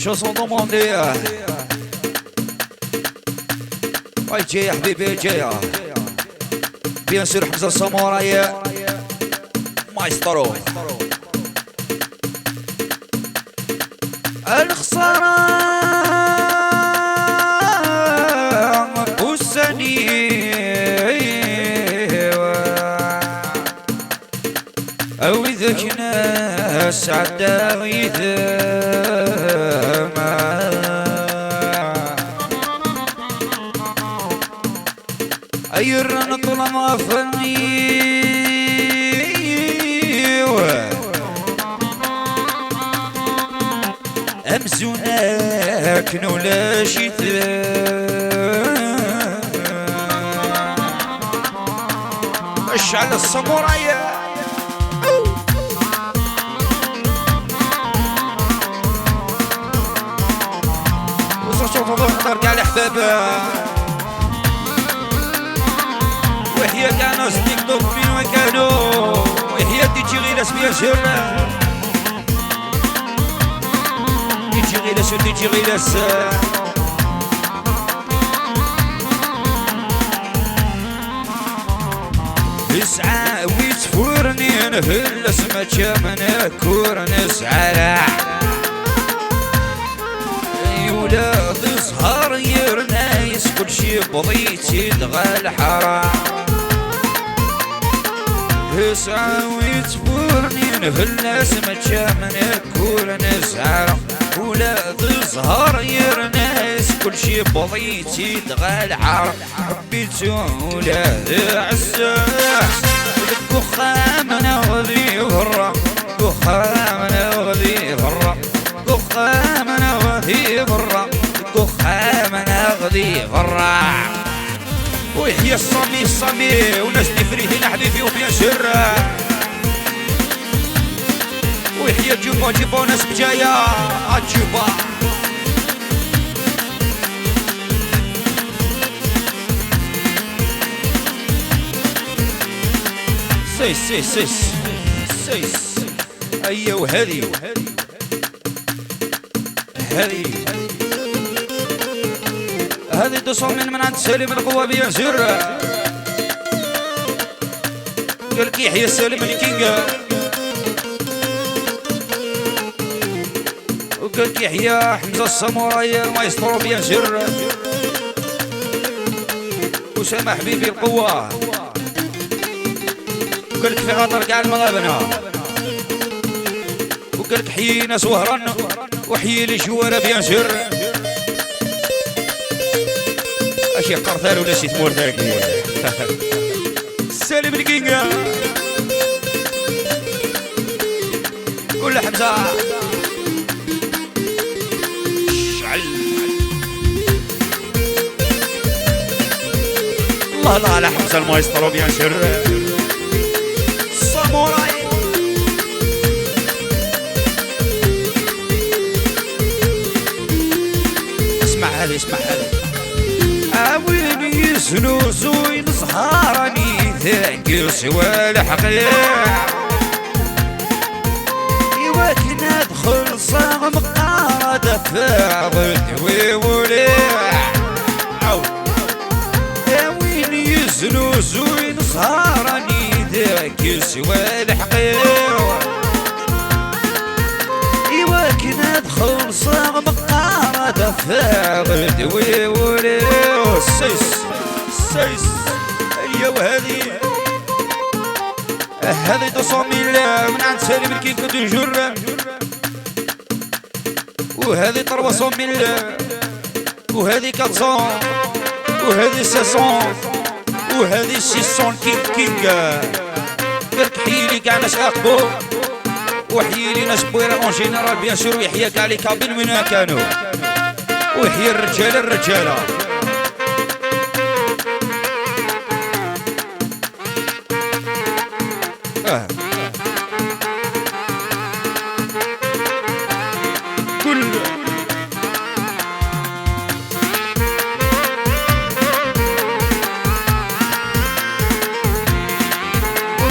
chanson demandée. Ouais, جاي يا حبيبي جاي. Bien sûr حمزة الساموراي مايسترو. الخسارة بوسني أو ذاك ناس عدا غيثم أيرن طلما فني أمزوناك نولا شتاء اشعل الساموراي وصوتوا بختار كاع الأحباب وحيا كاع ناس تيك توك فين وين كانوا وحيا ديجي غير اسميا سر ديجي غيلاس وديجي غيلاس اسعى ويتفورني نهلس ما تشامنا كور نسعى يولاد زهر يرنايس كل شي بغيتي دغا الحرام اسعى ويتفورني نهلس ما تشامنا كور نسعى ولاد زهر يرناس كل شي بغيتي دغا الحرام حبيتو ولاد عزاز كخامنا وذي برا كخامنا وذي برا كخامنا وذي برا كخامنا وذي برا ويحيى الصمي الصمي وناس تفريهين حبيبي وبيا سر ويحيى جيبا جيبا ناس بجاية جيبا سيس أيوه وهذي هذه تصوم من عند سالم القوة بيا سر قالك يحيى سالم الكينجا وقالك يحيى حمزة الساموراي المايسترو بيان سر وسامة حبيبي القوة وقالك في خاطر كاع المغابنة وقالك حيينا سهرا وحيي لي جوارة بيان سر اشي قرثال ولا شي ثمور ذاك سالم الكينجا قول له حمزة الله الله على حمزة المايسترو بيان سر ساموراي اسمع هذه وين يسنو زوين سهراني ذاك سوى الحقيق ايوا كنا ندخل صاغ مقارة فاضت ويوليح وين يسنو زوين سهراني ذاك سوى الحقيق ايوا كنا ندخل صاغ مقارة فاضت ويوليح سيس ايوا هذه تصامي من عند سالم الكيف تنجر وهذه طروة صامي وهذه 400 وهذه 600 وهذه 600 كينج قالك حيلي كاع ناس اقبو وحيلي ناس بويرة اون جينيرال بيان سور ويحيى كاع لي كابين وين كانوا ويحيى الرجالة كل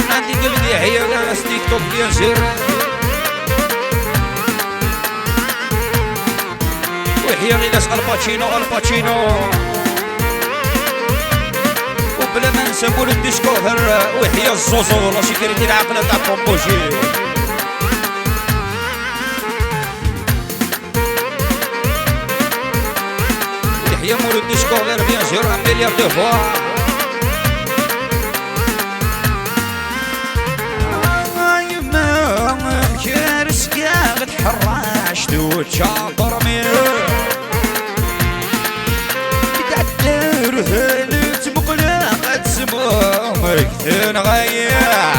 عندي قلبي هي ناس تيك توك بيان سور ويحيى غيلاس الباتشينو الباتشينو، وبلا ما ننسى مولد ديسكوفر ويحيى الزوزو لا سيكوريتي العاقله تاع كومبوجي. ويحيى مولد ديسكوفر بيان سور 1 مليار دو فوا. كارس قاعد حراشت وتشاطر مين تدعر هلت مقلقة سمومك تنغيع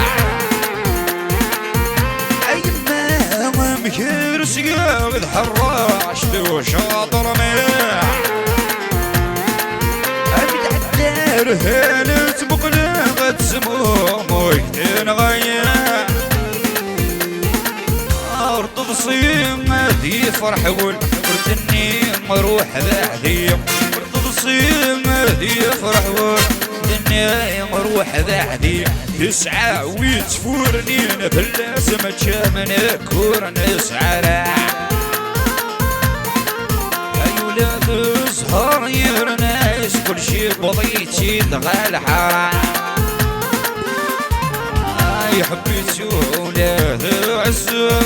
أيما كارس قاعد حراشت وشاطر مين تدعر هلت مقلقة سمومك تنغيع ارض صيم دي فرح وردني مروح بعدي ارض صيم دي فرح وردني مروح بعدي تسعى ويتفورني بلازم تشامن كور نسعى اي ولاد زهر يرناس كل شي بضيتي دغال حرام حبيت ولاد عزاز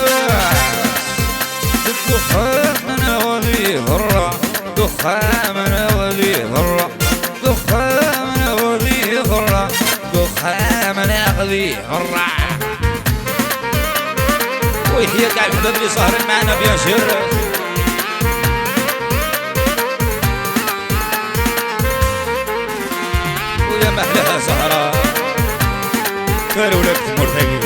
الدخان من ولي برا دخان من ولي برا دخان من ولي برا دخان من ولي برا. ويحيى كاع الحباب اللي سهرين معنا بيان سور ويا محلاها سهرة كانوا لك مرتقي.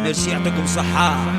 ميرسي يعطيكم الصحة.